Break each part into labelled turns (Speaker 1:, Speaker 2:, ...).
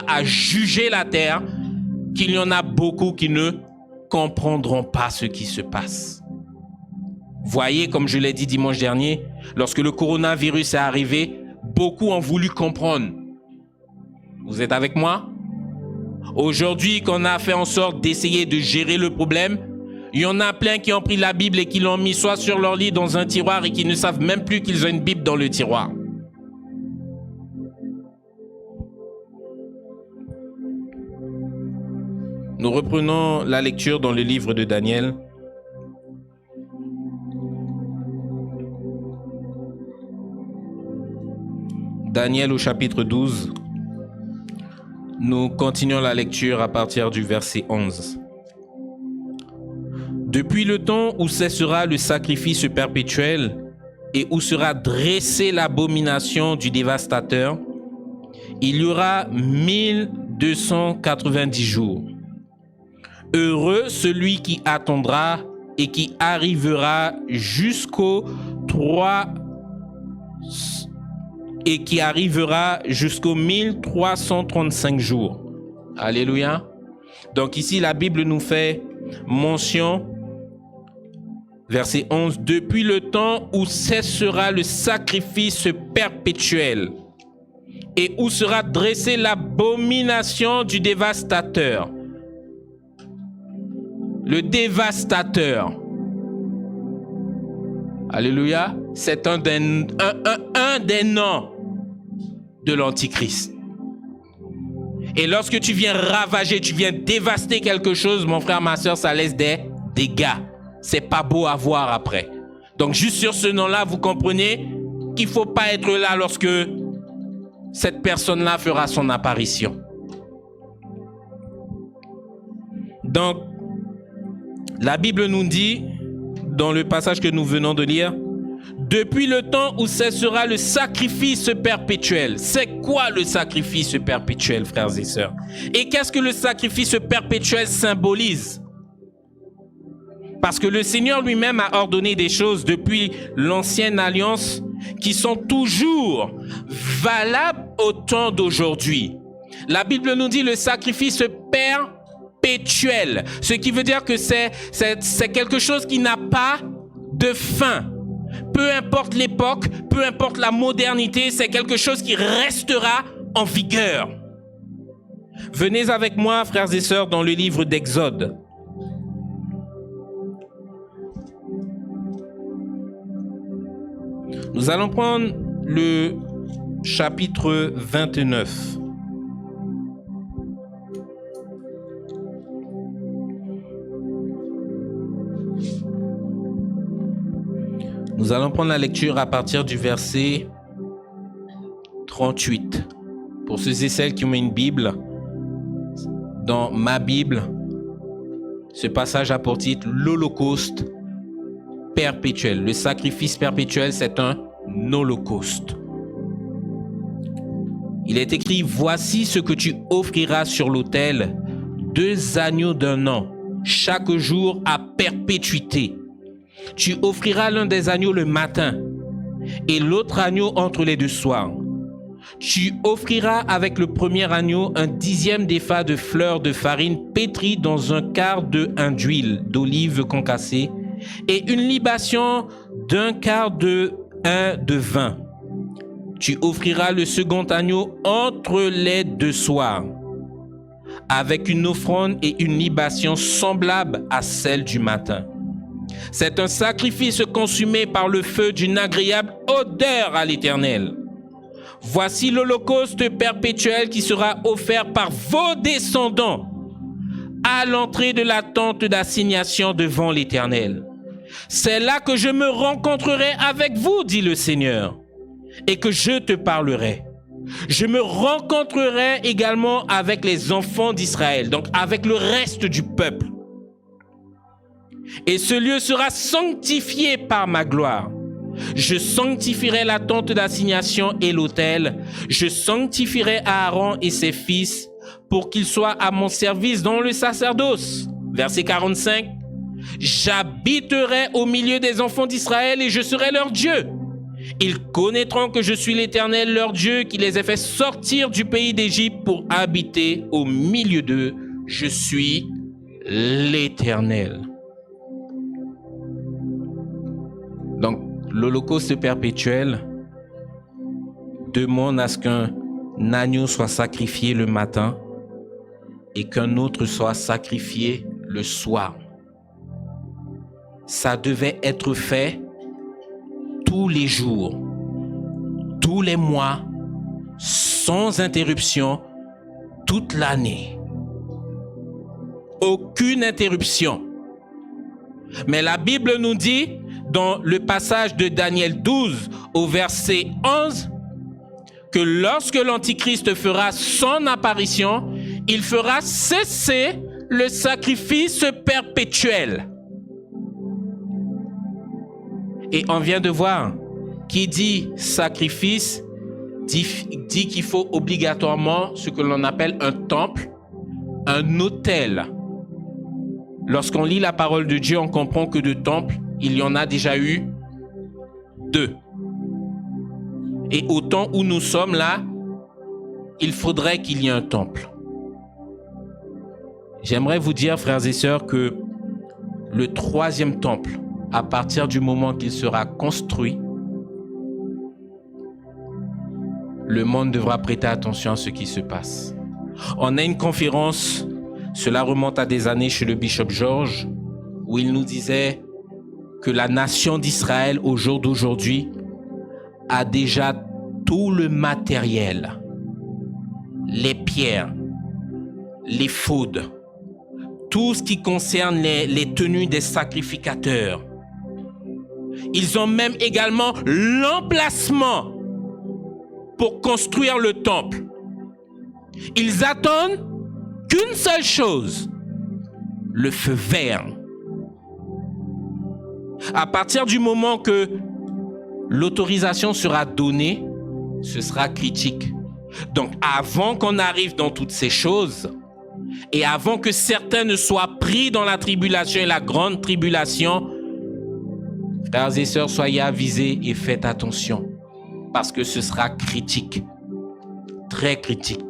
Speaker 1: à juger la terre qu'il y en a beaucoup qui ne comprendront pas ce qui se passe. Voyez, comme je l'ai dit dimanche dernier, lorsque le coronavirus est arrivé, beaucoup ont voulu comprendre. Vous êtes avec moi? Aujourd'hui, qu'on a fait en sorte d'essayer de gérer le problème, il y en a plein qui ont pris la Bible et qui l'ont mis soit sur leur lit dans un tiroir et qui ne savent même plus qu'ils ont une Bible dans le tiroir. Nous reprenons la lecture dans le livre de Daniel. Daniel au chapitre 12. Nous continuons la lecture à partir du verset 11. Depuis le temps où cessera le sacrifice perpétuel et où sera dressée l'abomination du dévastateur, il y aura 1290 jours. Heureux celui qui attendra et qui arrivera jusqu'aux 1335 jours. Alléluia. Donc ici, la Bible nous fait mention, verset 11, depuis le temps où cessera le sacrifice perpétuel et où sera dressée l'abomination du dévastateur. Le dévastateur. Alléluia. C'est un des noms de l'Antichrist. Et lorsque tu viens ravager, tu viens dévaster quelque chose, mon frère, ma soeur, ça laisse des dégâts. C'est pas beau à voir après. Donc juste sur ce nom-là, vous comprenez qu'il ne faut pas être là lorsque cette personne-là fera son apparition. Donc, la Bible nous dit, dans le passage que nous venons de lire, depuis le temps où cessera le sacrifice perpétuel. C'est quoi le sacrifice perpétuel, frères et sœurs? Et qu'est-ce que le sacrifice perpétuel symbolise? Parce que le Seigneur lui-même a ordonné des choses depuis l'ancienne alliance qui sont toujours valables au temps d'aujourd'hui. La Bible nous dit le sacrifice perpétuel, ce qui veut dire que c'est quelque chose qui n'a pas de fin. Peu importe l'époque, peu importe la modernité, c'est quelque chose qui restera en vigueur. Venez avec moi, frères et sœurs, dans le livre d'Exode. Nous allons prendre le chapitre 29. Nous allons prendre la lecture à partir du verset 38. Pour ceux et celles qui ont une Bible, dans ma Bible, ce passage a pour titre l'Holocauste perpétuel. Le sacrifice perpétuel, c'est un holocauste. Il est écrit, voici ce que tu offriras sur l'autel, 2 agneaux d'1 an, chaque jour à perpétuité. Tu offriras l'un des agneaux le matin et l'autre agneau entre les 2 soirs. Tu offriras avec le premier agneau un 10e d'épha de fleurs de farine pétrie dans un quart d'huile d'olive concassée et une libation d'un quart de vin. Tu offriras le second agneau entre les 2 soirs avec une offrande et une libation semblable à celle du matin. C'est un sacrifice consumé par le feu d'une agréable odeur à l'Éternel. Voici l'holocauste perpétuel qui sera offert par vos descendants à l'entrée de la tente d'assignation devant l'Éternel. C'est là que je me rencontrerai avec vous, dit le Seigneur, et que je te parlerai. Je me rencontrerai également avec les enfants d'Israël, donc avec le reste du peuple. Et ce lieu sera sanctifié par ma gloire. Je sanctifierai la tente d'assignation et l'autel. Je sanctifierai Aaron et ses fils pour qu'ils soient à mon service dans le sacerdoce. Verset 45. J'habiterai au milieu des enfants d'Israël et je serai leur Dieu. Ils connaîtront que je suis l'Éternel, leur Dieu, qui les ai fait sortir du pays d'Égypte pour habiter au milieu d'eux. Je suis l'Éternel. Donc, l'holocauste perpétuel demande à ce qu'un agneau soit sacrifié le matin et qu'un autre soit sacrifié le soir. Ça devait être fait tous les jours, tous les mois, sans interruption, toute l'année. Aucune interruption. Mais la Bible nous dit, dans le passage de Daniel 12 au verset 11, que lorsque l'Antichrist fera son apparition, il fera cesser le sacrifice perpétuel. Et on vient de voir, qui dit sacrifice, dit qu'il faut obligatoirement ce que l'on appelle un temple, un autel. Lorsqu'on lit la parole de Dieu, on comprend que de temples, il y en a déjà eu 2. Et au temps où nous sommes là, il faudrait qu'il y ait un temple. J'aimerais vous dire, frères et sœurs, que le 3e temple, à partir du moment qu'il sera construit, le monde devra prêter attention à ce qui se passe. On a une conférence, cela remonte à des années chez le Bishop George, où il nous disait que la nation d'Israël, au jour d'aujourd'hui, a déjà tout le matériel, les pierres, les faudes, tout ce qui concerne les tenues des sacrificateurs. Ils ont même également l'emplacement pour construire le temple. Ils attendent qu'une seule chose, le feu vert. À partir du moment que l'autorisation sera donnée, ce sera critique. Donc, avant qu'on arrive dans toutes ces choses, et avant que certains ne soient pris dans la tribulation et la grande tribulation, frères et sœurs, soyez avisés et faites attention, parce que ce sera critique, très critique.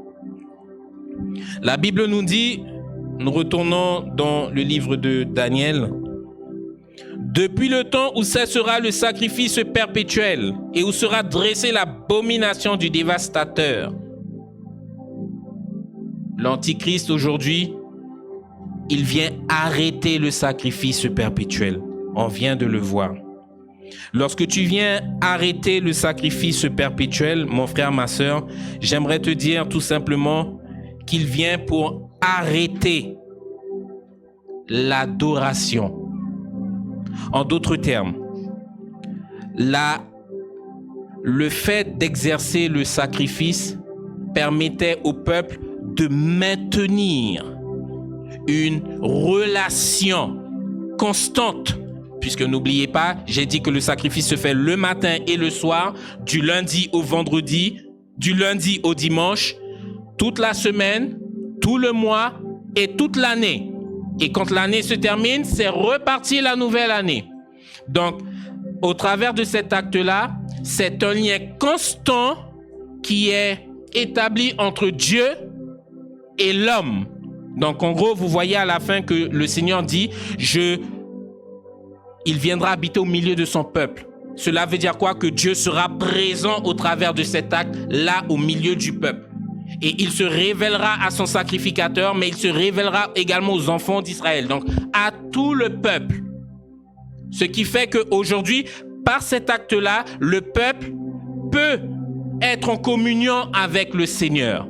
Speaker 1: La Bible nous dit, nous retournons dans le livre de Daniel, depuis le temps où cessera le sacrifice perpétuel et où sera dressée l'abomination du dévastateur. L'Antichrist aujourd'hui, il vient arrêter le sacrifice perpétuel. On vient de le voir. Lorsque tu viens arrêter le sacrifice perpétuel, mon frère, ma sœur, j'aimerais te dire tout simplement qu'il vient pour arrêter l'adoration. En d'autres termes, le fait d'exercer le sacrifice permettait au peuple de maintenir une relation constante. Puisque n'oubliez pas, j'ai dit que le sacrifice se fait le matin et le soir, du lundi au vendredi, du lundi au dimanche, toute la semaine, tout le mois et toute l'année. Et quand l'année se termine, c'est reparti la nouvelle année. Donc, au travers de cet acte-là, c'est un lien constant qui est établi entre Dieu et l'homme. Donc, en gros, vous voyez à la fin que le Seigneur dit, il viendra habiter au milieu de son peuple. Cela veut dire quoi? Que Dieu sera présent au travers de cet acte, là, au milieu du peuple. Et il se révélera à son sacrificateur, mais il se révélera également aux enfants d'Israël, donc à tout le peuple. Ce qui fait qu'aujourd'hui, par cet acte-là, le peuple peut être en communion avec le Seigneur.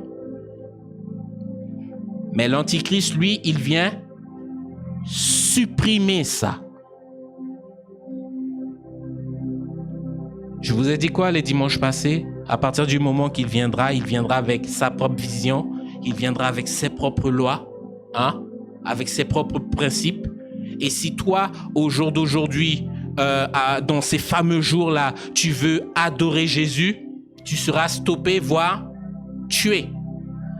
Speaker 1: Mais l'Antichrist, lui, il vient supprimer ça. Je vous ai dit quoi les dimanches passés? À partir du moment qu'il viendra, il viendra avec sa propre vision, il viendra avec ses propres lois, avec ses propres principes. Et si toi, au jour d'aujourd'hui, dans ces fameux jours-là, tu veux adorer Jésus, tu seras stoppé, voire tué.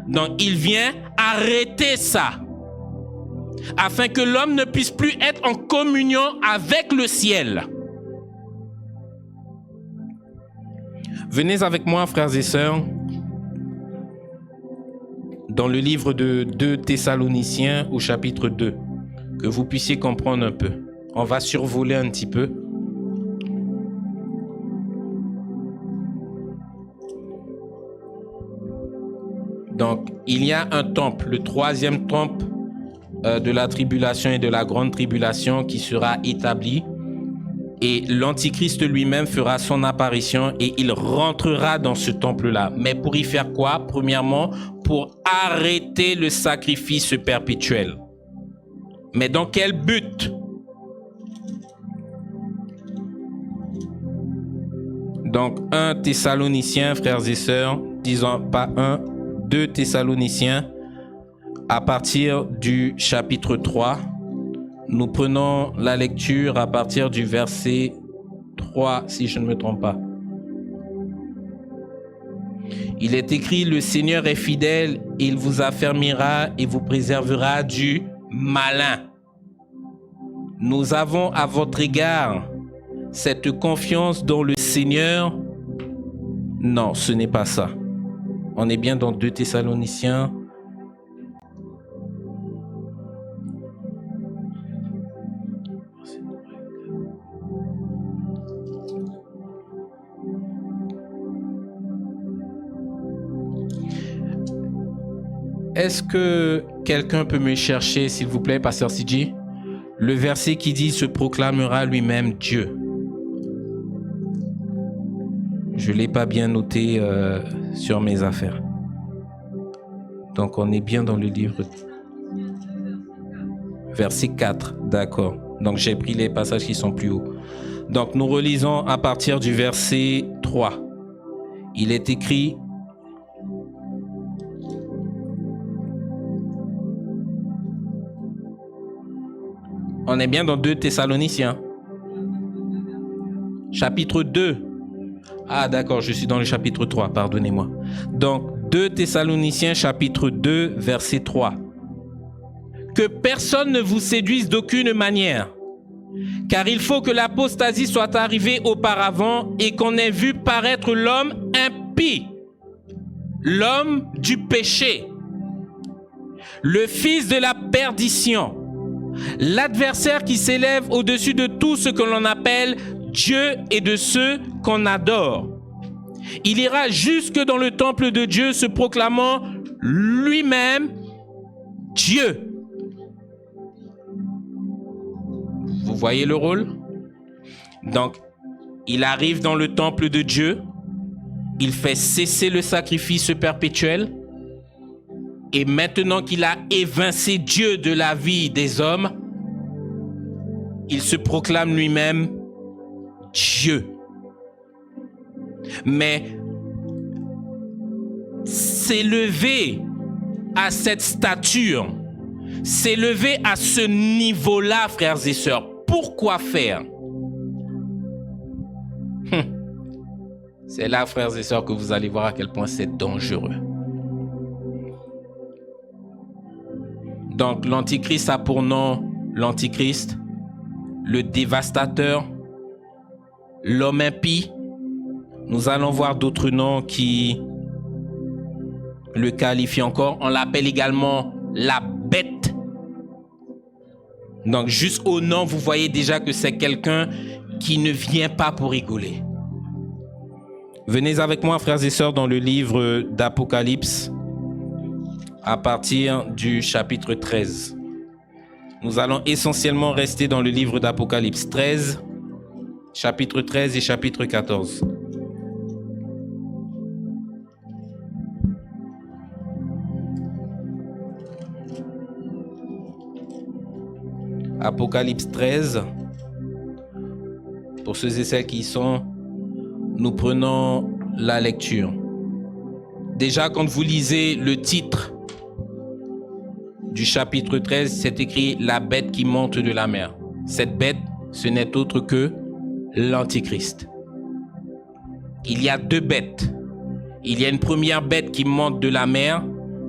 Speaker 1: Donc, il vient arrêter ça, afin que l'homme ne puisse plus être en communion avec le ciel. Venez avec moi, frères et sœurs, dans le livre de 2 Thessaloniciens au chapitre 2, que vous puissiez comprendre un peu. On va survoler un petit peu. Donc, il y a un temple, le 3e temple de la tribulation et de la grande tribulation qui sera établi. Et l'Antichrist lui-même fera son apparition et il rentrera dans ce temple-là. Mais pour y faire quoi? Premièrement, pour arrêter le sacrifice perpétuel. Mais dans quel but? Donc, 1 Thessaloniciens, frères et sœurs, disons pas 1, 2 Thessaloniciens, à partir du chapitre 3. Nous prenons la lecture à partir du verset 3, si je ne me trompe pas. Il est écrit, le Seigneur est fidèle, il vous affermira et vous préservera du malin. Nous avons à votre égard cette confiance dans le Seigneur. Non, ce n'est pas ça. On est bien dans 2 Thessaloniciens. Est-ce que quelqu'un peut me chercher, s'il vous plaît, Pasteur CJ, le verset qui dit « se proclamera lui-même Dieu ». Je ne l'ai pas bien noté sur mes affaires. Donc, on est bien dans le livre. Verset 4, d'accord. Donc, j'ai pris les passages qui sont plus hauts. Donc, nous relisons à partir du verset 3. Il est écrit... On est bien dans 2 Thessaloniciens. Chapitre 2. Ah d'accord, je suis dans le chapitre 3, pardonnez-moi. Donc 2 Thessaloniciens chapitre 2 verset 3. Que personne ne vous séduise d'aucune manière, car il faut que l'apostasie soit arrivée auparavant et qu'on ait vu paraître l'homme impie, l'homme du péché, le fils de la perdition, l'adversaire qui s'élève au-dessus de tout ce que l'on appelle Dieu et de ceux qu'on adore. Il ira jusque dans le temple de Dieu se proclamant lui-même Dieu. Vous voyez le rôle? Donc, il arrive dans le temple de Dieu, il fait cesser le sacrifice perpétuel, et maintenant qu'il a évincé Dieu de la vie des hommes, il se proclame lui-même Dieu. Mais s'élever à cette stature, s'élever à ce niveau-là, frères et sœurs, pourquoi faire? C'est là, frères et sœurs, que vous allez voir à quel point c'est dangereux. Donc, l'Antichrist a pour nom l'Antichrist, le dévastateur, l'homme impie. Nous allons voir d'autres noms qui le qualifient encore. On l'appelle également la bête. Donc, juste au nom, vous voyez déjà que c'est quelqu'un qui ne vient pas pour rigoler. Venez avec moi, frères et sœurs, dans le livre d'Apocalypse, à partir du chapitre 13. Nous allons essentiellement rester dans le livre d'Apocalypse 13, chapitre 13 et chapitre 14. Apocalypse 13, pour ceux et celles qui y sont, nous prenons la lecture. Déjà, quand vous lisez le titre du chapitre 13, c'est écrit « La bête qui monte de la mer ». Cette bête, ce n'est autre que l'Antichrist. Il y a deux bêtes. Il y a une première bête qui monte de la mer,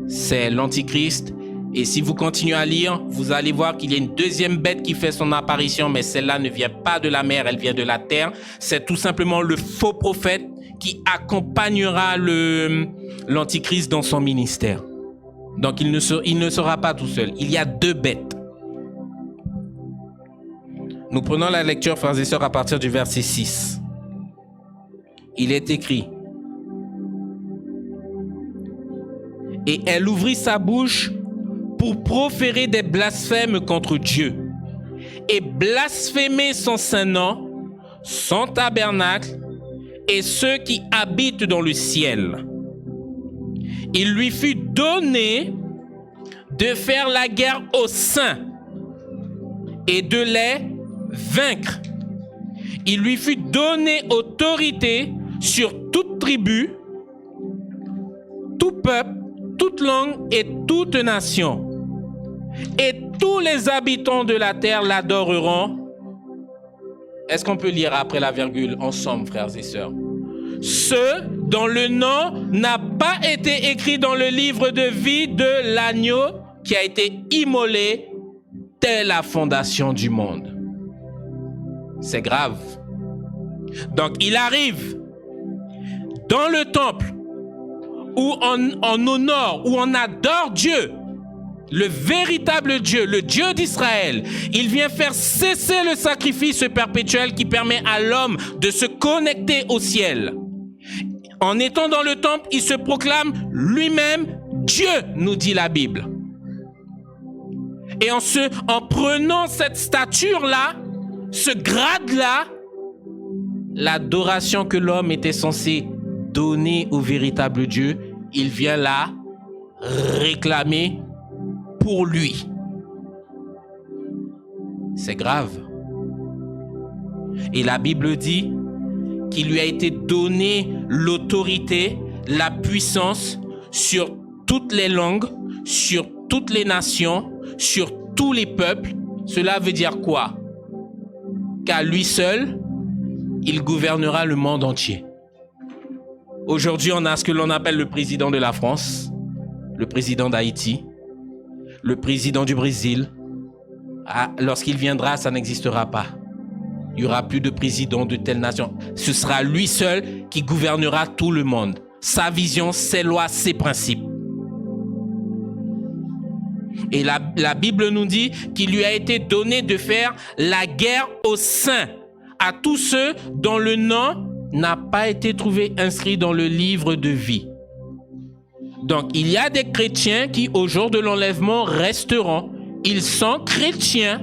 Speaker 1: c'est l'Antichrist. Et si vous continuez à lire, vous allez voir qu'il y a une deuxième bête qui fait son apparition, mais celle-là ne vient pas de la mer, elle vient de la terre. C'est tout simplement le faux prophète qui accompagnera l'Antichrist dans son ministère. Donc il ne sera pas tout seul. Il y a 2 bêtes. Nous prenons la lecture, frères et sœurs, à partir du verset 6. Il est écrit: et elle ouvrit sa bouche pour proférer des blasphèmes contre Dieu et blasphémer son saint nom, son tabernacle et ceux qui habitent dans le ciel. Il lui fut donné de faire la guerre aux saints et de les vaincre. Il lui fut donné autorité sur toute tribu, tout peuple, toute langue et toute nation. Et tous les habitants de la terre l'adoreront. Est-ce qu'on peut lire après la virgule ensemble, frères et sœurs? Ce dont le nom n'a pas été écrit dans le livre de vie de l'agneau qui a été immolé dès la fondation du monde. C'est grave. Donc il arrive dans le temple où on honore, où on adore Dieu, le véritable Dieu, le Dieu d'Israël. Il vient faire cesser le sacrifice perpétuel qui permet à l'homme de se connecter au ciel. En étant dans le temple, il se proclame lui-même Dieu, nous dit la Bible. Et en prenant cette stature-là, ce grade-là, l'adoration que l'homme était censé donner au véritable Dieu, il vient là réclamer pour lui. C'est grave. Et la Bible dit qu'il lui a été donné l'autorité, la puissance sur toutes les langues, sur toutes les nations, sur tous les peuples. Cela veut dire quoi? Qu'à lui seul, il gouvernera le monde entier. Aujourd'hui, on a ce que l'on appelle le président de la France, le président d'Haïti, le président du Brésil. Lorsqu'il viendra, ça n'existera pas. Il n'y aura plus de président de telle nation. Ce sera lui seul qui gouvernera tout le monde. Sa vision, ses lois, ses principes. Et la Bible nous dit qu'il lui a été donné de faire la guerre aux saints, à tous ceux dont le nom n'a pas été trouvé inscrit dans le livre de vie. Donc, il y a des chrétiens qui, au jour de l'enlèvement, resteront. Ils sont chrétiens.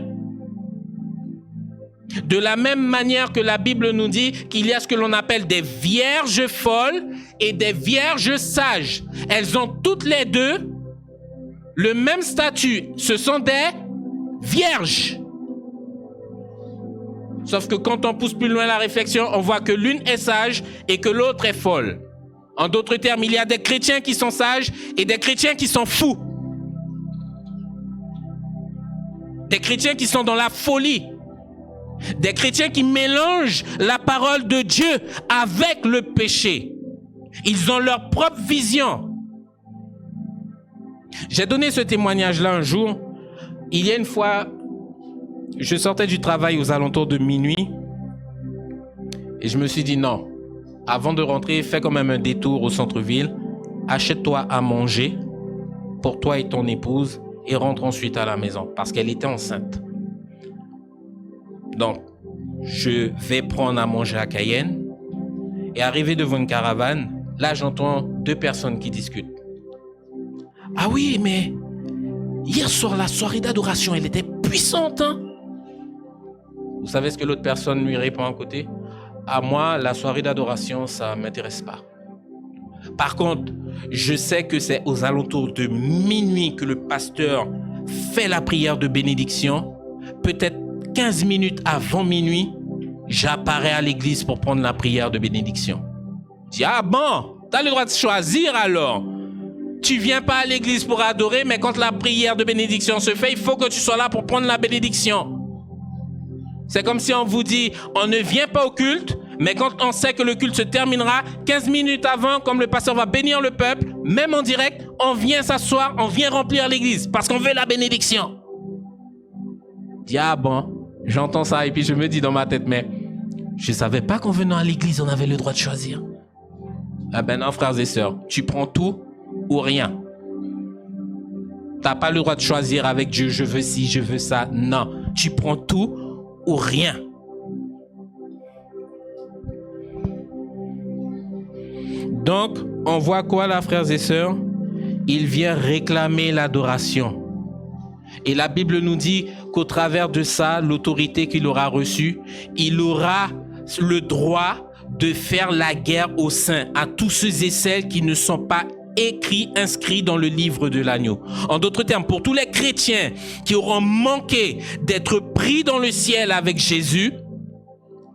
Speaker 1: De la même manière que la Bible nous dit qu'il y a ce que l'on appelle des vierges folles et des vierges sages. Elles ont toutes les deux le même statut. Ce sont des vierges. Sauf que quand on pousse plus loin la réflexion, on voit que l'une est sage et que l'autre est folle. En d'autres termes, il y a des chrétiens qui sont sages et des chrétiens qui sont fous. Des chrétiens qui sont dans la folie. Des chrétiens qui mélangent la parole de Dieu avec le péché. Ils ont leur propre vision. J'ai donné ce témoignage-là un jour. Il y a une fois, je sortais du travail aux alentours de minuit et je me suis dit non, avant de rentrer, fais quand même un détour au centre-ville, achète-toi à manger pour toi et ton épouse et rentre ensuite à la maison parce qu'elle était enceinte. Donc, je vais prendre à manger à Cayenne et arrivé devant une caravane, là j'entends 2 personnes qui discutent. Ah oui, mais hier soir, la soirée d'adoration, elle était puissante, hein? Vous savez ce que l'autre personne lui répond à côté? À moi, la soirée d'adoration, ça ne m'intéresse pas. Par contre, je sais que c'est aux alentours de minuit que le pasteur fait la prière de bénédiction. Peut-être 15 minutes avant minuit, j'apparais à l'église pour prendre la prière de bénédiction. Je dis, ah bon, tu as le droit de choisir alors. Tu viens pas à l'église pour adorer, mais quand la prière de bénédiction se fait, il faut que tu sois là pour prendre la bénédiction. C'est comme si on vous dit, on ne vient pas au culte, mais quand on sait que le culte se terminera, 15 minutes avant, comme le pasteur va bénir le peuple, même en direct, on vient s'asseoir, on vient remplir l'église, parce qu'on veut la bénédiction. Dis, ah bon, j'entends ça, et puis je me dis dans ma tête, mais je savais pas qu'en venant à l'église, on avait le droit de choisir. Ah ben non, frères et sœurs, tu prends tout ou rien. Tu n'as pas le droit de choisir avec Dieu, je veux ci, je veux ça. Non, tu prends tout ou rien. Donc, on voit quoi là, frères et sœurs? Il vient réclamer l'adoration. Et la Bible nous dit qu'au travers de ça, l'autorité qu'il aura reçue, il aura le droit de faire la guerre aux saints, à tous ceux et celles qui ne sont pas inscrits dans le livre de l'agneau. En d'autres termes, pour tous les chrétiens qui auront manqué d'être pris dans le ciel avec Jésus,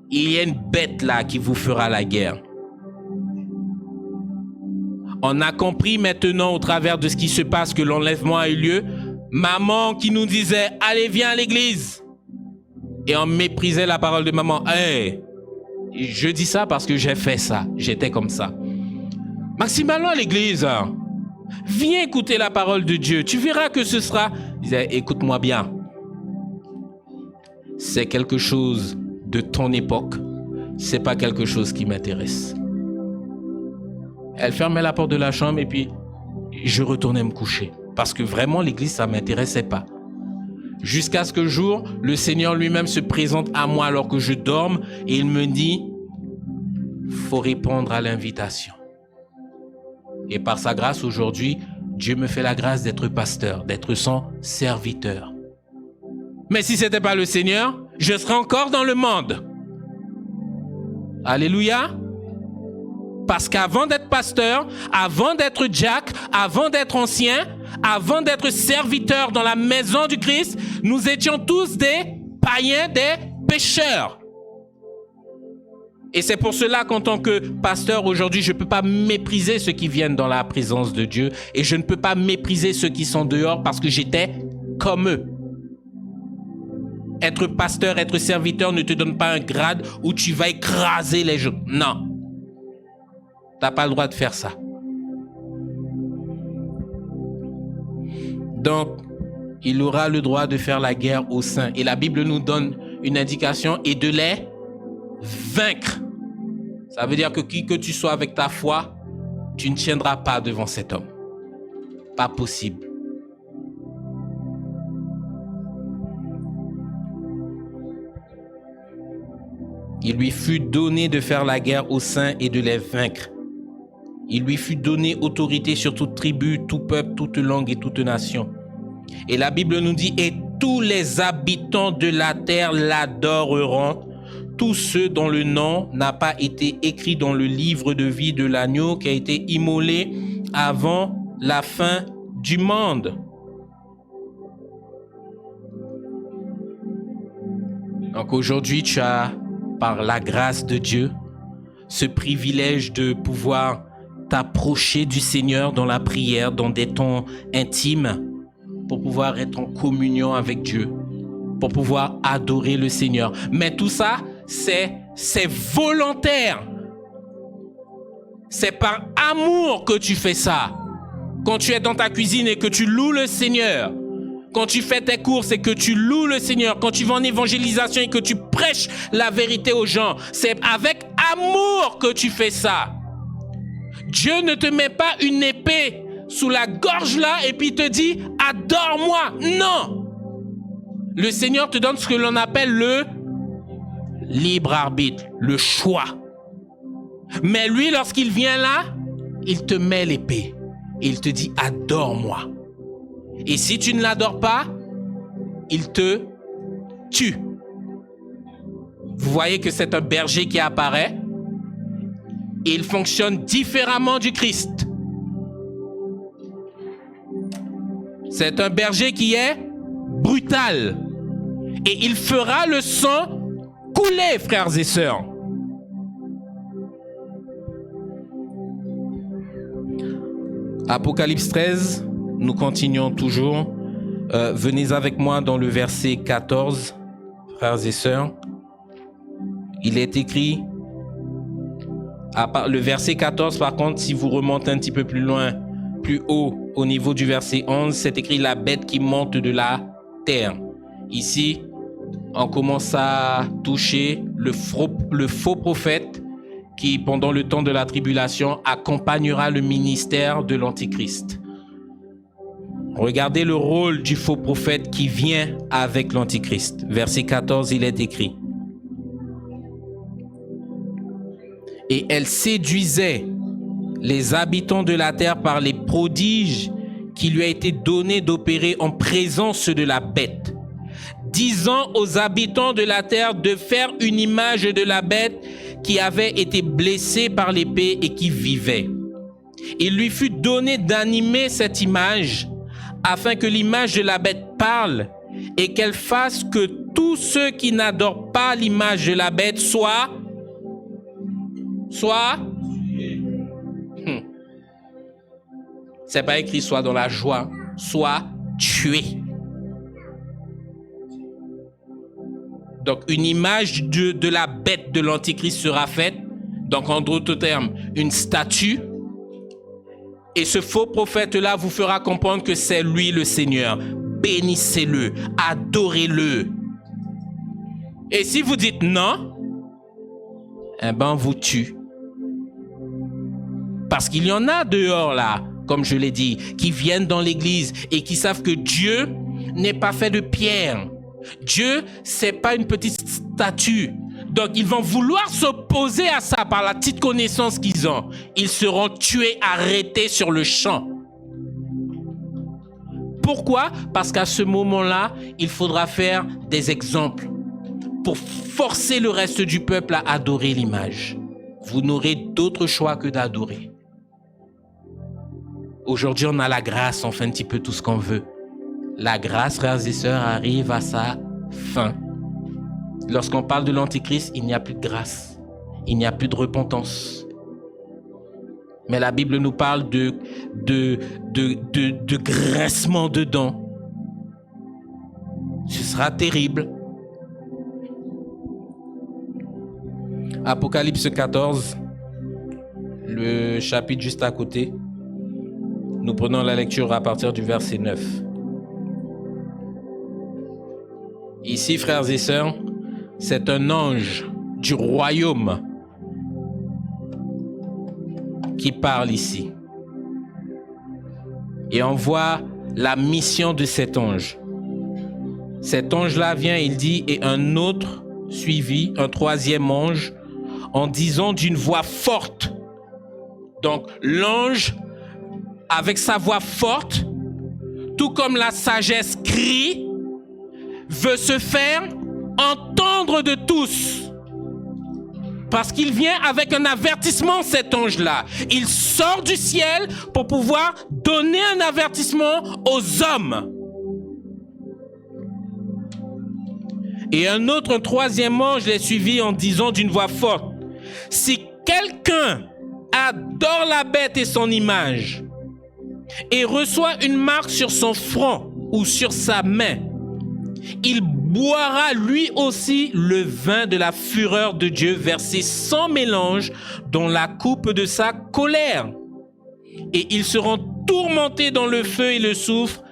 Speaker 1: il y a une bête là qui vous fera la guerre. On a compris maintenant au travers de ce qui se passe que l'enlèvement a eu lieu. Maman qui nous disait « Allez, viens à l'église !» Et on méprisait la parole de maman. Hey, je dis ça parce que j'ai fait ça. J'étais comme ça. Maxime, allons à l'église. Viens écouter la parole de Dieu. Tu verras que ce sera... Il disait « Écoute-moi bien. C'est quelque chose de ton époque. C'est pas quelque chose qui m'intéresse. » Elle fermait la porte de la chambre et puis je retournais me coucher. Parce que vraiment, l'église, ça ne m'intéressait pas. Jusqu'à ce que le jour, le Seigneur lui-même se présente à moi alors que je dorme et il me dit, faut répondre à l'invitation. Et par sa grâce, aujourd'hui, Dieu me fait la grâce d'être pasteur, d'être son serviteur. Mais si ce n'était pas le Seigneur, je serais encore dans le monde. Alléluia. Parce qu'avant d'être pasteur, avant d'être diacre, avant d'être ancien, avant d'être serviteur dans la maison du Christ, nous étions tous des païens, des pécheurs. Et c'est pour cela qu'en tant que pasteur aujourd'hui, je ne peux pas mépriser ceux qui viennent dans la présence de Dieu et je ne peux pas mépriser ceux qui sont dehors parce que j'étais comme eux. Être pasteur, être serviteur ne te donne pas un grade où tu vas écraser les gens. Non. Tu n'as pas le droit de faire ça. Donc, il aura le droit de faire la guerre aux saints. Et la Bible nous donne une indication et de les vaincre. Ça veut dire que qui que tu sois avec ta foi, tu ne tiendras pas devant cet homme. Pas possible. Il lui fut donné de faire la guerre aux saints et de les vaincre. Il lui fut donné autorité sur toute tribu, tout peuple, toute langue et toute nation. Et la Bible nous dit, et tous les habitants de la terre l'adoreront, tous ceux dont le nom n'a pas été écrit dans le livre de vie de l'agneau qui a été immolé avant la fin du monde. Donc aujourd'hui, tu as, par la grâce de Dieu, ce privilège de pouvoir t'approcher du Seigneur dans la prière, dans des temps intimes, pour pouvoir être en communion avec Dieu, pour pouvoir adorer le Seigneur. Mais tout ça, c'est volontaire. C'est par amour que tu fais ça. Quand tu es dans ta cuisine et que tu loues le Seigneur, quand tu fais tes courses et que tu loues le Seigneur, quand tu vas en évangélisation et que tu prêches la vérité aux gens, c'est avec amour que tu fais ça. Dieu ne te met pas une épée sous la gorge là et puis te dit « Adore-moi ». Non. Le Seigneur te donne ce que l'on appelle le libre arbitre, le choix. Mais lui, lorsqu'il vient là, il te met l'épée et il te dit « Adore-moi ». Et si tu ne l'adores pas, il te tue. Vous voyez que c'est un berger qui apparaît. Et il fonctionne différemment du Christ. C'est un berger qui est brutal. Et il fera le sang couler, frères et sœurs. Apocalypse 13, nous continuons toujours. Venez avec moi dans le verset 14, frères et sœurs. Il est écrit... Le verset 14, par contre, si vous remontez un petit peu plus loin, plus haut, au niveau du verset 11, c'est écrit la bête qui monte de la terre. Ici, on commence à toucher le faux prophète qui, pendant le temps de la tribulation, accompagnera le ministère de l'Antichrist. Regardez le rôle du faux prophète qui vient avec l'Antichrist. Verset 14, il est écrit. Et elle séduisait les habitants de la terre par les prodiges qui lui a été donné d'opérer en présence de la bête, disant aux habitants de la terre de faire une image de la bête qui avait été blessée par l'épée et qui vivait. Il lui fut donné d'animer cette image afin que l'image de la bête parle et qu'elle fasse que tous ceux qui n'adorent pas l'image de la bête soient c'est pas écrit soit dans la joie, soit tués. Donc une image de la bête de l'Antichrist sera faite, donc en d'autres termes, une statue. Et ce faux prophète-là vous fera comprendre que c'est lui le Seigneur. Bénissez-le, adorez-le. Et si vous dites non, eh ben on vous tue. Parce qu'il y en a dehors là, comme je l'ai dit, qui viennent dans l'église et qui savent que Dieu n'est pas fait de pierre. Dieu, c'est pas une petite statue. Donc, ils vont vouloir s'opposer à ça par la petite connaissance qu'ils ont. Ils seront tués, arrêtés sur le champ. Pourquoi? Parce qu'à ce moment-là, il faudra faire des exemples pour forcer le reste du peuple à adorer l'image. Vous n'aurez d'autre choix que d'adorer. Aujourd'hui, on a la grâce, on fait un petit peu tout ce qu'on veut. La grâce, frères et sœurs, arrive à sa fin. Lorsqu'on parle de l'Antichrist, il n'y a plus de grâce. Il n'y a plus de repentance. Mais la Bible nous parle de graissement de dents. Ce sera terrible. Apocalypse 14, le chapitre juste à côté. Nous prenons la lecture à partir du verset 9. Ici, frères et sœurs, c'est un ange du royaume qui parle ici. Et on voit la mission de cet ange. Cet ange-là vient, il dit, et un autre suivi, un troisième ange, en disant d'une voix forte. Donc, l'ange, avec sa voix forte, tout comme la sagesse crie, veut se faire entendre de tous. Parce qu'il vient avec un avertissement, cet ange-là. Il sort du ciel pour pouvoir donner un avertissement aux hommes. Et un troisième ange les suivit en disant d'une voix forte, si quelqu'un adore la bête et son image et reçoit une marque sur son front ou sur sa main, il boira lui aussi le vin de la fureur de Dieu versé sans mélange dans la coupe de sa colère. Et ils seront tourmentés dans le feu et le soufre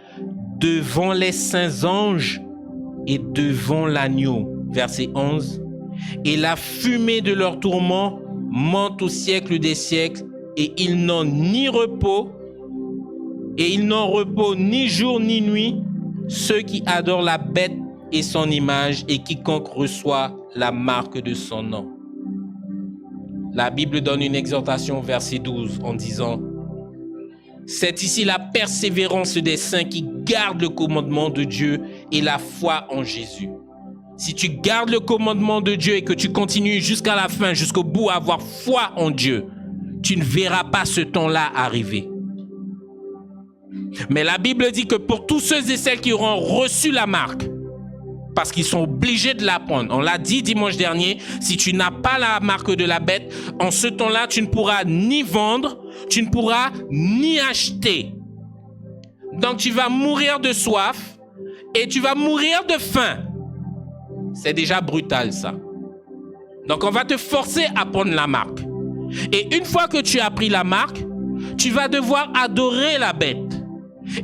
Speaker 1: devant les saints anges et devant l'agneau. Verset 11. Et la fumée de leur tourment monte au siècle des siècles et ils n'ont ni repos et ils n'ont repos ni jour ni nuit, ceux qui adorent la bête et son image et quiconque reçoit la marque de son nom. La Bible donne une exhortation, verset 12, en disant « C'est ici la persévérance des saints qui gardent le commandement de Dieu et la foi en Jésus. » Si tu gardes le commandement de Dieu et que tu continues jusqu'à la fin, jusqu'au bout à avoir foi en Dieu, tu ne verras pas ce temps-là arriver. Mais la Bible dit que pour tous ceux et celles qui auront reçu la marque, parce qu'ils sont obligés de la prendre. On l'a dit dimanche dernier, si tu n'as pas la marque de la bête, en ce temps-là, tu ne pourras ni vendre, tu ne pourras ni acheter. Donc tu vas mourir de soif et tu vas mourir de faim. C'est déjà brutal ça. Donc on va te forcer à prendre la marque. Et une fois que tu as pris la marque, tu vas devoir adorer la bête.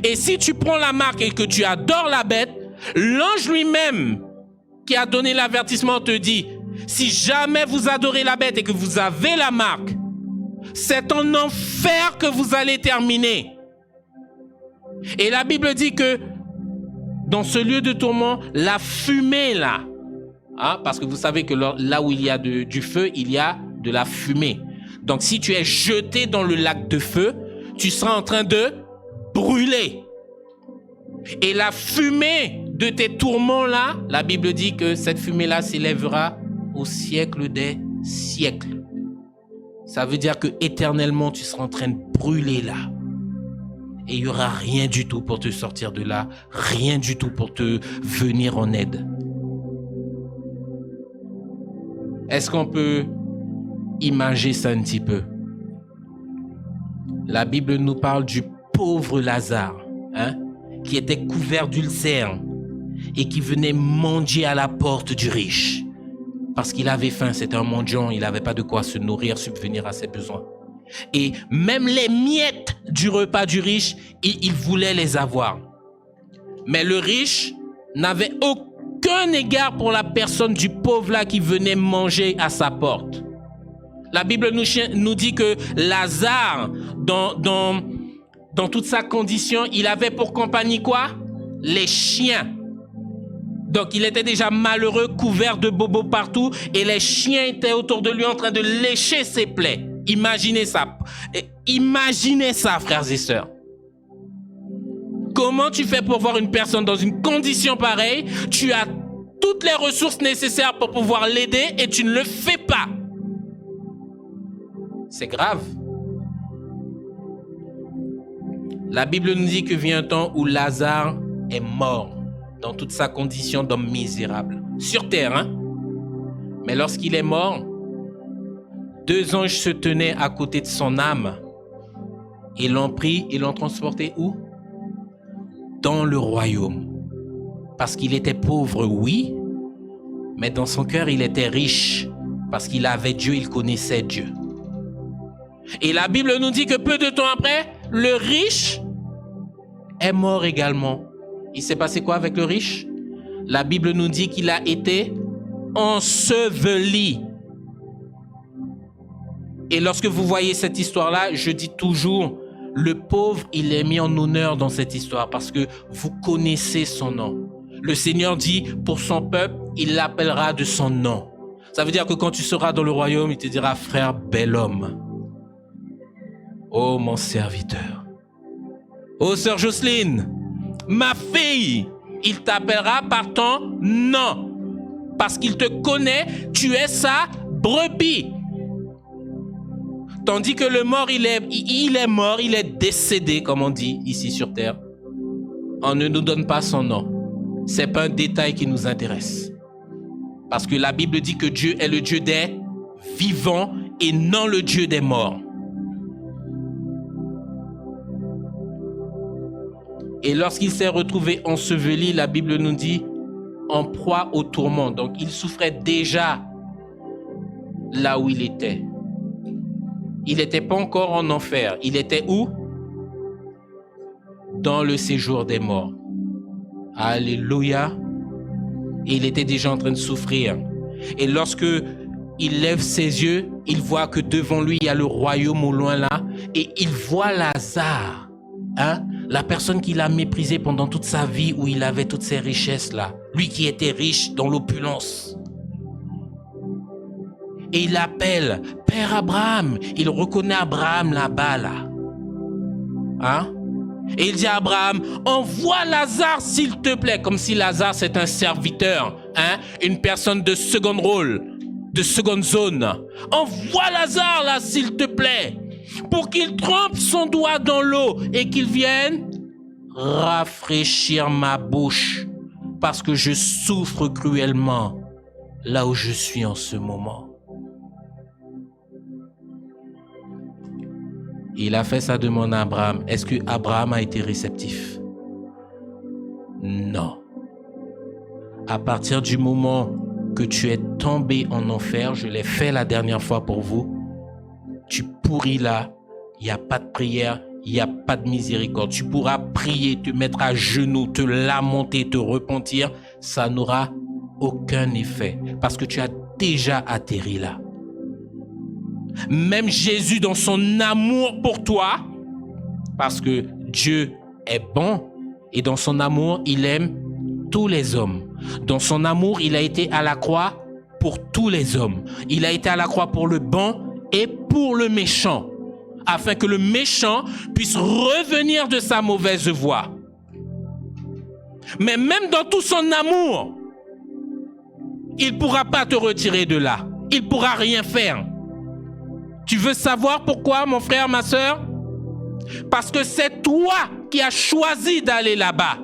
Speaker 1: Et si tu prends la marque et que tu adores la bête, l'ange lui-même qui a donné l'avertissement te dit Si jamais vous adorez la bête et que vous avez la marque, c'est en enfer que vous allez terminer. Et la Bible dit que dans ce lieu de tourment, la fumée là, parce que vous savez que là où il y a du feu, il y a de la fumée. Donc si tu es jeté dans le lac de feu, tu seras en train de brûler. Et la fumée de tes tourments là, la Bible dit que cette fumée là s'élèvera au siècle des siècles. Ça veut dire que éternellement tu seras en train de brûler là. Et il n'y aura rien du tout pour te sortir de là, rien du tout pour te venir en aide. Est-ce qu'on peut imaginer ça un petit peu? La Bible nous parle du pauvre Lazare, qui était couvert d'ulcères et qui venait mendier à la porte du riche. Parce qu'il avait faim, c'était un mendiant, il n'avait pas de quoi se nourrir, subvenir à ses besoins. Et même les miettes du repas du riche, il voulait les avoir. Mais le riche n'avait aucun égard pour la personne du pauvre là qui venait manger à sa porte. La Bible nous dit que Lazare, dans toute sa condition, il avait pour compagnie quoi? Les chiens. Donc, il était déjà malheureux, couvert de bobos partout, et les chiens étaient autour de lui en train de lécher ses plaies. Imaginez ça. Imaginez ça, frères et sœurs. Comment tu fais pour voir une personne dans une condition pareille? Tu as toutes les ressources nécessaires pour pouvoir l'aider et tu ne le fais pas. C'est grave. La Bible nous dit que vient un temps où Lazare est mort dans toute sa condition d'homme misérable. Sur terre, Mais lorsqu'il est mort, 2 anges se tenaient à côté de son âme et l'ont pris et l'ont transporté où? Dans le royaume. Parce qu'il était pauvre, oui, mais dans son cœur, il était riche. Parce qu'il avait Dieu, il connaissait Dieu. Et la Bible nous dit que peu de temps après, le riche est mort également. Il s'est passé quoi avec le riche? La Bible nous dit qu'il a été enseveli. Et lorsque vous voyez cette histoire-là, je dis toujours, le pauvre, il est mis en honneur dans cette histoire parce que vous connaissez son nom. Le Seigneur dit, pour son peuple, il l'appellera de son nom. Ça veut dire que quand tu seras dans le royaume, il te dira, frère, bel homme. Oh, mon serviteur. Oh, sœur Jocelyne, ma fille, il t'appellera par ton nom. Parce qu'il te connaît, tu es sa brebis. Tandis que le mort, il est mort, il est décédé, comme on dit ici sur terre. On ne nous donne pas son nom. C'est pas un détail qui nous intéresse. Parce que la Bible dit que Dieu est le Dieu des vivants et non le Dieu des morts. Et lorsqu'il s'est retrouvé enseveli, la Bible nous dit en proie au tourment. Donc il souffrait déjà là où il était. Il n'était pas encore en enfer. Il était où? Dans le séjour des morts. Alléluia. Et il était déjà en train de souffrir. Et lorsque il lève ses yeux, il voit que devant lui, il y a le royaume au loin là. Et il voit Lazare, la personne qu'il a méprisée pendant toute sa vie où il avait toutes ces richesses là. Lui qui était riche dans l'opulence. Et il appelle Père Abraham. Il reconnaît Abraham là-bas là. Et il dit à Abraham, envoie Lazare s'il te plaît. Comme si Lazare c'est un serviteur, une personne de second rôle, de seconde zone. Envoie Lazare là s'il te plaît. Pour qu'il trempe son doigt dans l'eau et qu'il vienne rafraîchir ma bouche. Parce que je souffre cruellement là où je suis en ce moment. Il a fait sa demande à Abraham. Est-ce que Abraham a été réceptif? Non. À partir du moment que tu es tombé en enfer, je l'ai fait la dernière fois pour vous, tu pourris là, il n'y a pas de prière, il n'y a pas de miséricorde. Tu pourras prier, te mettre à genoux, te lamenter, te repentir, ça n'aura aucun effet. Parce que tu as déjà atterri là. Même Jésus, dans son amour pour toi, parce que Dieu est bon et dans son amour, il aime tous les hommes. Dans son amour, il a été à la croix pour tous les hommes. Il a été à la croix pour le bon et pour le méchant, afin que le méchant puisse revenir de sa mauvaise voie. Mais même dans tout son amour, il ne pourra pas te retirer de là. Il ne pourra rien faire. Tu veux savoir pourquoi, mon frère, ma sœur? Parce que c'est toi qui as choisi d'aller là-bas.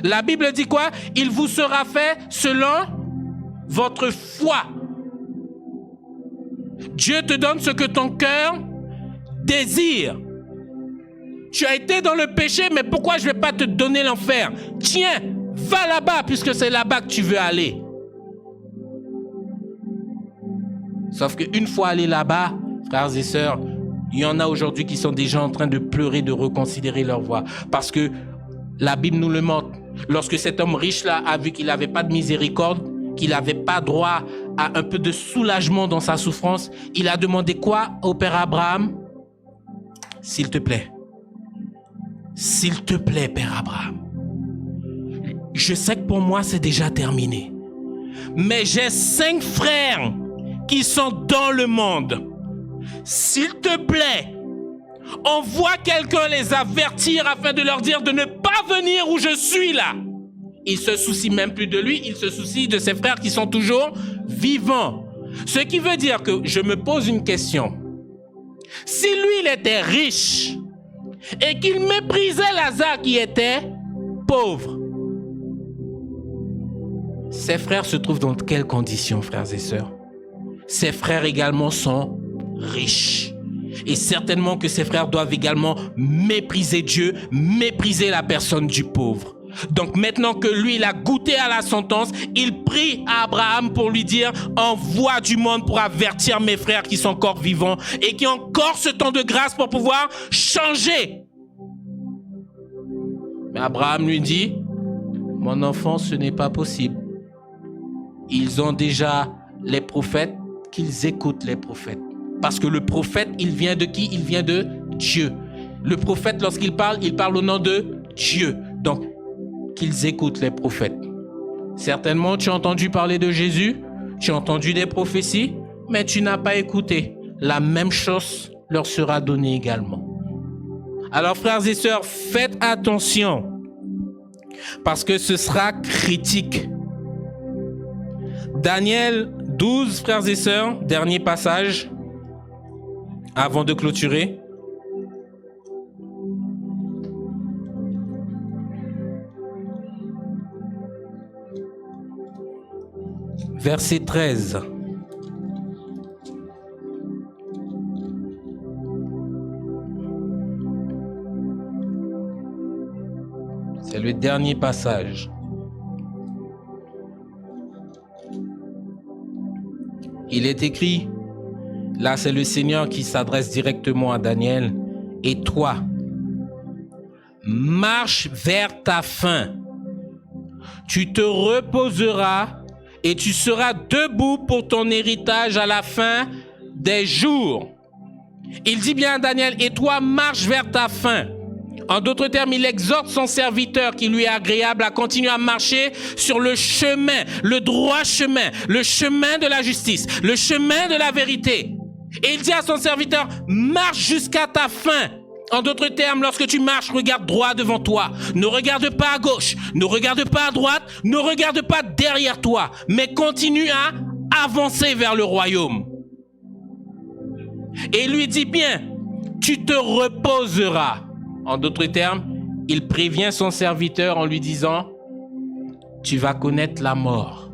Speaker 1: La Bible dit quoi? Il vous sera fait selon votre foi. Dieu te donne ce que ton cœur désire. Tu as été dans le péché, mais pourquoi je ne vais pas te donner l'enfer? Tiens, va là-bas puisque c'est là-bas que tu veux aller. Sauf qu'une fois allé là-bas, frères et sœurs, il y en a aujourd'hui qui sont déjà en train de pleurer, de reconsidérer leur voie. Parce que la Bible nous le montre. Lorsque cet homme riche-là a vu qu'il n'avait pas de miséricorde, qu'il n'avait pas droit à un peu de soulagement dans sa souffrance, il a demandé quoi au Père Abraham? S'il te plaît. S'il te plaît, Père Abraham. Je sais que pour moi, c'est déjà terminé. Mais j'ai 5 frères qui sont dans le monde. S'il te plaît, envoie quelqu'un les avertir afin de leur dire de ne pas venir où je suis là. Il se soucie même plus de lui, il se soucie de ses frères qui sont toujours vivants. Ce qui veut dire que je me pose une question. Si lui, il était riche et qu'il méprisait Lazare qui était pauvre, ses frères se trouvent dans quelles conditions, frères et sœurs? Ses frères également sont riches. Et certainement que ses frères doivent également mépriser Dieu, mépriser la personne du pauvre. Donc maintenant que lui, il a goûté à la sentence, il prie à Abraham pour lui dire « Envoie du monde pour avertir mes frères qui sont encore vivants et qui ont encore ce temps de grâce pour pouvoir changer. » Mais Abraham lui dit « Mon enfant, ce n'est pas possible. Ils ont déjà les prophètes, qu'ils écoutent les prophètes. Parce que le prophète, il vient de qui? Il vient de Dieu. Le prophète, lorsqu'il parle au nom de Dieu. Donc, qu'ils écoutent les prophètes. Certainement, tu as entendu parler de Jésus, tu as entendu des prophéties, mais tu n'as pas écouté. La même chose leur sera donnée également. Alors, frères et sœurs, faites attention, parce que ce sera critique. Daniel 12, frères et sœurs, dernier passage, avant de clôturer. Verset 13. C'est le dernier passage. Il est écrit, là c'est le Seigneur qui s'adresse directement à Daniel, « Et toi, marche vers ta fin. Tu te reposeras et tu seras debout pour ton héritage à la fin des jours. » Il dit bien à Daniel, « Et toi, marche vers ta fin. » En d'autres termes, il exhorte son serviteur qui lui est agréable à continuer à marcher sur le chemin, le droit chemin, le chemin de la justice, le chemin de la vérité. Et il dit à son serviteur, marche jusqu'à ta fin. En d'autres termes, lorsque tu marches, regarde droit devant toi. Ne regarde pas à gauche, ne regarde pas à droite, ne regarde pas derrière toi, mais continue à avancer vers le royaume. Et il lui dit bien, tu te reposeras. En d'autres termes, il prévient son serviteur en lui disant, tu vas connaître la mort.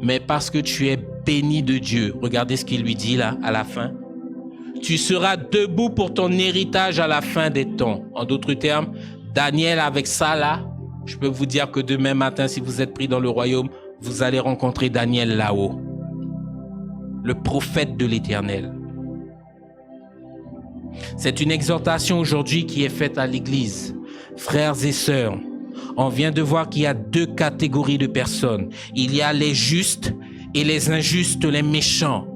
Speaker 1: Mais parce que tu es béni de Dieu, regardez ce qu'il lui dit là à la fin, tu seras debout pour ton héritage à la fin des temps. En d'autres termes, Daniel avec ça là, je peux vous dire que demain matin, si vous êtes pris dans le royaume, vous allez rencontrer Daniel là-haut, le prophète de l'Éternel. C'est une exhortation aujourd'hui qui est faite à l'Église. Frères et sœurs, On vient de voir qu'il y a deux catégories de personnes. Il y a les justes et les injustes, les méchants.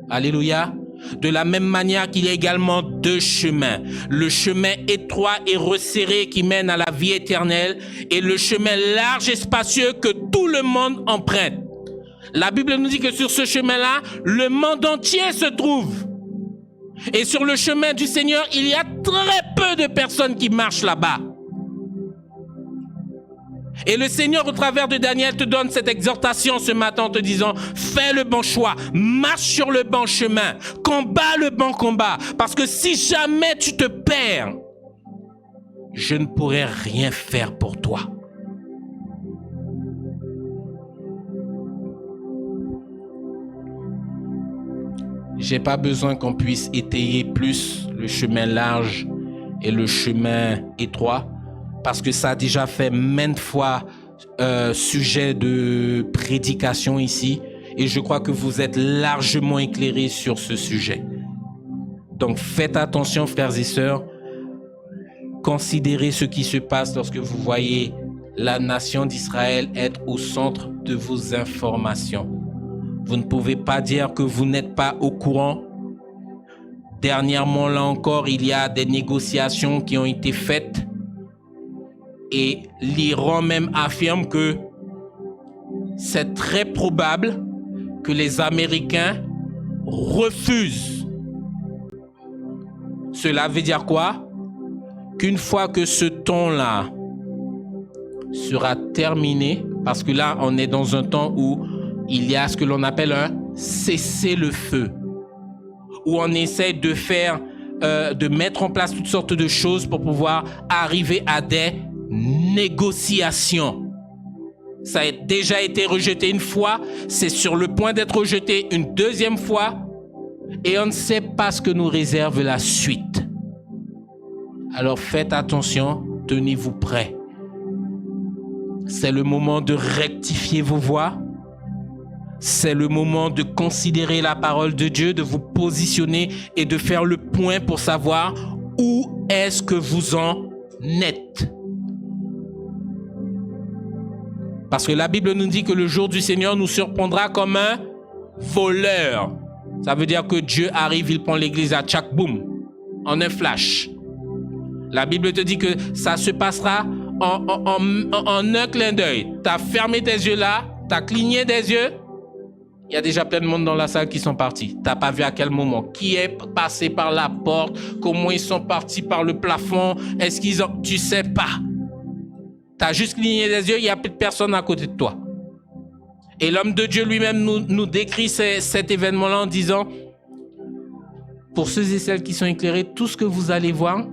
Speaker 1: Alléluia. De la même manière qu'il y a également deux chemins. Le chemin étroit et resserré qui mène à la vie éternelle et le chemin large et spacieux que tout le monde emprunte. La Bible nous dit que sur ce chemin-là, le monde entier se trouve. Et sur le chemin du Seigneur, il y a très peu de personnes qui marchent là-bas. Et le Seigneur, au travers de Daniel, te donne cette exhortation ce matin en te disant, fais le bon choix, marche sur le bon chemin, combat le bon combat. Parce que si jamais tu te perds, je ne pourrai rien faire pour toi. J'ai pas besoin qu'on puisse étayer plus le chemin large et le chemin étroit, parce que ça a déjà fait maintes fois sujet de prédication ici, et je crois que vous êtes largement éclairés sur ce sujet. Donc faites attention, frères et sœurs, considérez ce qui se passe lorsque vous voyez la nation d'Israël être au centre de vos informations. Vous ne pouvez pas dire que vous n'êtes pas au courant. Dernièrement, là encore, il y a des négociations qui ont été faites. Et l'Iran même affirme que c'est très probable que les Américains refusent. Cela veut dire quoi? Qu'une fois que ce temps-là sera terminé, parce que là, on est dans un temps où il y a ce que l'on appelle un cessez-le-feu, où on essaie de faire, de mettre en place toutes sortes de choses pour pouvoir arriver à des négociations. Ça a déjà été rejeté une fois, c'est sur le point d'être rejeté une deuxième fois, et on ne sait pas ce que nous réserve la suite. Alors faites attention, tenez-vous prêts. C'est le moment de rectifier vos voies. C'est le moment de considérer la parole de Dieu, de vous positionner et de faire le point pour savoir où est-ce que vous en êtes. Parce que la Bible nous dit que le jour du Seigneur nous surprendra comme un voleur. Ça veut dire que Dieu arrive, il prend l'église à tchac boum, en un flash. La Bible te dit que ça se passera en un clin d'œil. Tu as fermé tes yeux là, tu as cligné des yeux. Il y a déjà plein de monde dans la salle qui sont partis. Tu n'as pas vu à quel moment. Qui est passé par la porte? Comment ils sont partis par le plafond? Est-ce qu'ils ont... Tu ne sais pas. Tu as juste cligné des yeux, il n'y a plus de personne à côté de toi. Et l'homme de Dieu lui-même nous décrit cet événement-là en disant, pour ceux et celles qui sont éclairés, tout ce que vous allez voir,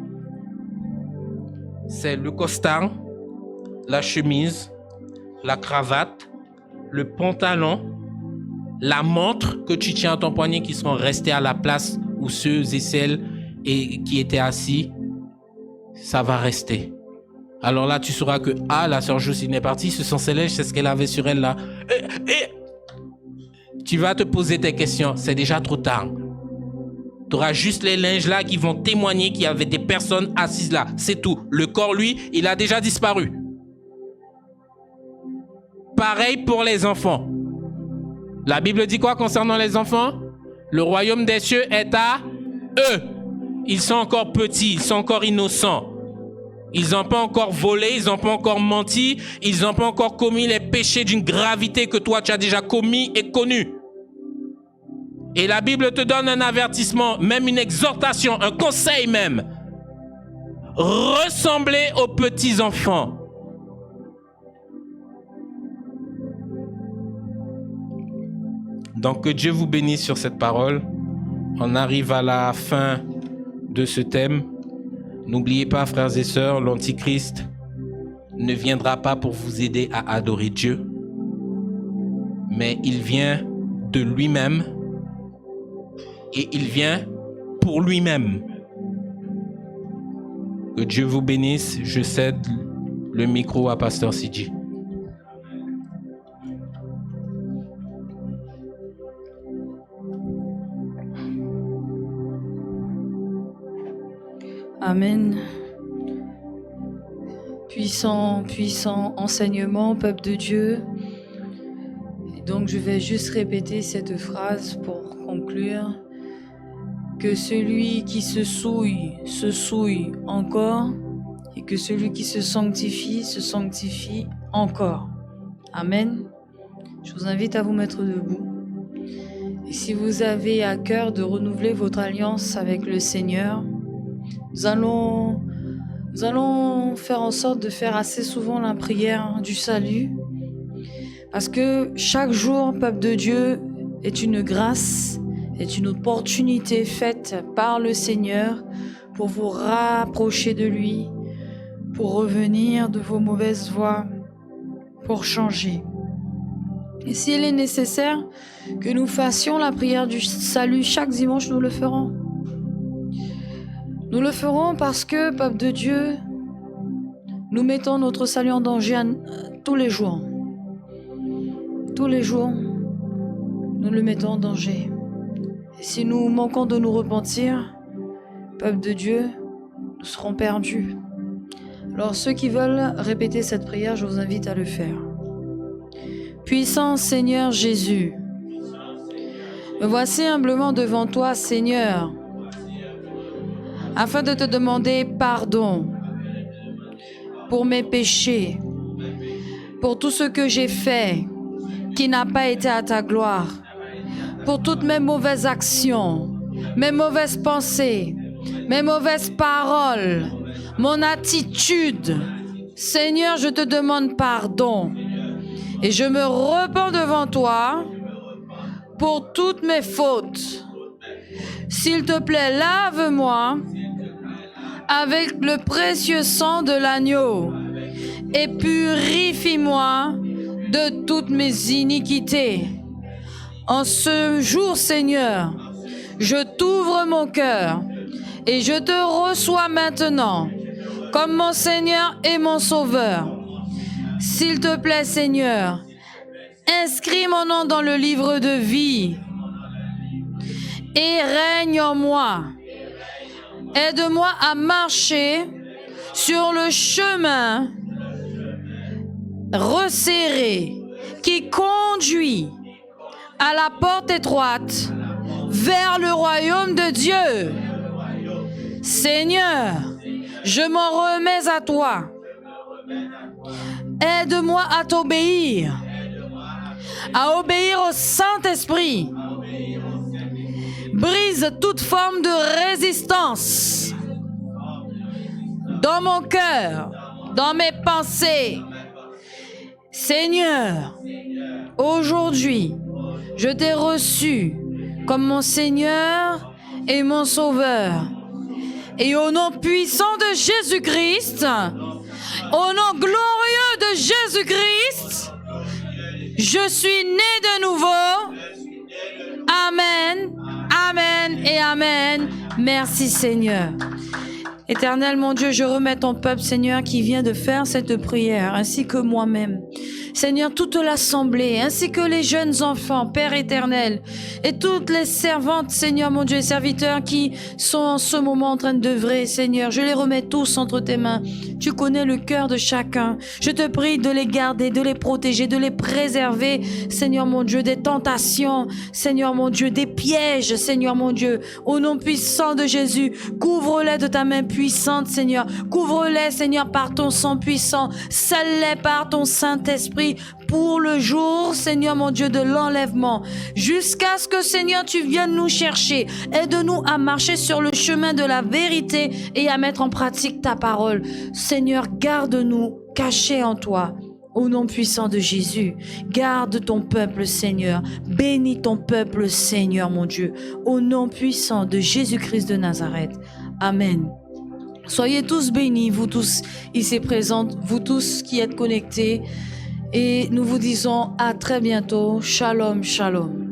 Speaker 1: c'est le costard, la chemise, la cravate, le pantalon, la montre que tu tiens à ton poignet qui seront restés à la place où ceux et celles qui étaient assis, ça va rester. Alors là, tu sauras que, la sœur Jocelyne est partie, ce sont ses linges, c'est ce qu'elle avait sur elle là. Tu vas te poser tes questions, c'est déjà trop tard. Tu auras juste les linges là qui vont témoigner qu'il y avait des personnes assises là. C'est tout. Le corps, lui, il a déjà disparu. Pareil pour les enfants. La Bible dit quoi concernant les enfants? Le royaume des cieux est à eux. Ils sont encore petits, ils sont encore innocents. Ils n'ont pas encore volé, ils n'ont pas encore menti, ils n'ont pas encore commis les péchés d'une gravité que toi tu as déjà commis et connu. Et la Bible te donne un avertissement, même une exhortation, un conseil même. Ressemblez aux petits enfants. Donc que Dieu vous bénisse sur cette parole. On arrive à la fin de ce thème. N'oubliez pas, frères et sœurs, l'Antichrist ne viendra pas pour vous aider à adorer Dieu, mais il vient de lui-même et il vient pour lui-même. Que Dieu vous bénisse. Je cède le micro à Pasteur Sidji.
Speaker 2: Amen. Puissant enseignement, peuple de Dieu. Et donc je vais juste répéter cette phrase pour conclure. Que celui qui se souille encore, et que celui qui se sanctifie encore. Amen. Je vous invite à vous mettre debout. Et si vous avez à cœur de renouveler votre alliance avec le Seigneur, nous allons faire en sorte de faire assez souvent la prière du salut. Parce que chaque jour, peuple de Dieu, est une grâce, est une opportunité faite par le Seigneur pour vous rapprocher de lui, pour revenir de vos mauvaises voies, pour changer. Et s'il est nécessaire que nous fassions la prière du salut chaque dimanche, nous le ferons. Nous le ferons parce que, peuple de Dieu, nous mettons notre salut en danger tous les jours. Tous les jours, nous le mettons en danger. Et si nous manquons de nous repentir, peuple de Dieu, nous serons perdus. Alors ceux qui veulent répéter cette prière, je vous invite à le faire. Puissant Seigneur Jésus, me voici humblement devant toi, Seigneur, afin de te demander pardon pour mes péchés, pour tout ce que j'ai fait qui n'a pas été à ta gloire, pour toutes mes mauvaises actions, mes mauvaises pensées, mes mauvaises paroles, mon attitude. Seigneur, je te demande pardon et je me repens devant toi pour toutes mes fautes. S'il te plaît, lave-moi avec le précieux sang de l'agneau et purifie-moi de toutes mes iniquités. En ce jour, Seigneur, je t'ouvre mon cœur et je te reçois maintenant comme mon Seigneur et mon Sauveur. S'il te plaît, Seigneur, inscris mon nom dans le livre de vie et règne en moi. Aide-moi à marcher sur le chemin resserré qui conduit à la porte étroite vers le royaume de Dieu. Seigneur, je m'en remets à toi. Aide-moi à t'obéir, à obéir au Saint-Esprit. Brise toute forme de résistance dans mon cœur, dans mes pensées. Seigneur, aujourd'hui, je t'ai reçu comme mon Seigneur et mon Sauveur. Et au nom puissant de Jésus-Christ, au nom glorieux de Jésus-Christ, je suis né de nouveau. Amen, amen et amen. Merci Seigneur. Éternel mon Dieu, je remets ton peuple, Seigneur, qui vient de faire cette prière, ainsi que moi-même. Seigneur, toute l'assemblée, ainsi que les jeunes enfants, Père éternel, et toutes les servantes, Seigneur mon Dieu, et serviteurs qui sont en ce moment en train d'œuvrer, Seigneur, je les remets tous entre tes mains. Tu connais le cœur de chacun. Je te prie de les garder, de les protéger, de les préserver, Seigneur mon Dieu, des tentations, Seigneur mon Dieu, des pièges, Seigneur mon Dieu. Au nom puissant de Jésus, couvre-les de ta main puissante, Seigneur. Couvre-les, Seigneur, par ton sang puissant. Scelle-les par ton Saint-Esprit pour le jour, Seigneur mon Dieu, de l'enlèvement. Jusqu'à ce que, Seigneur, tu viennes nous chercher. Aide-nous à marcher sur le chemin de la vérité et à mettre en pratique ta parole. Seigneur, garde-nous cachés en toi. Au nom puissant de Jésus, garde ton peuple, Seigneur. Bénis ton peuple, Seigneur, mon Dieu. Au nom puissant de Jésus-Christ de Nazareth. Amen. Soyez tous bénis, vous tous ici présents, vous tous qui êtes connectés. Et nous vous disons à très bientôt. Shalom, shalom.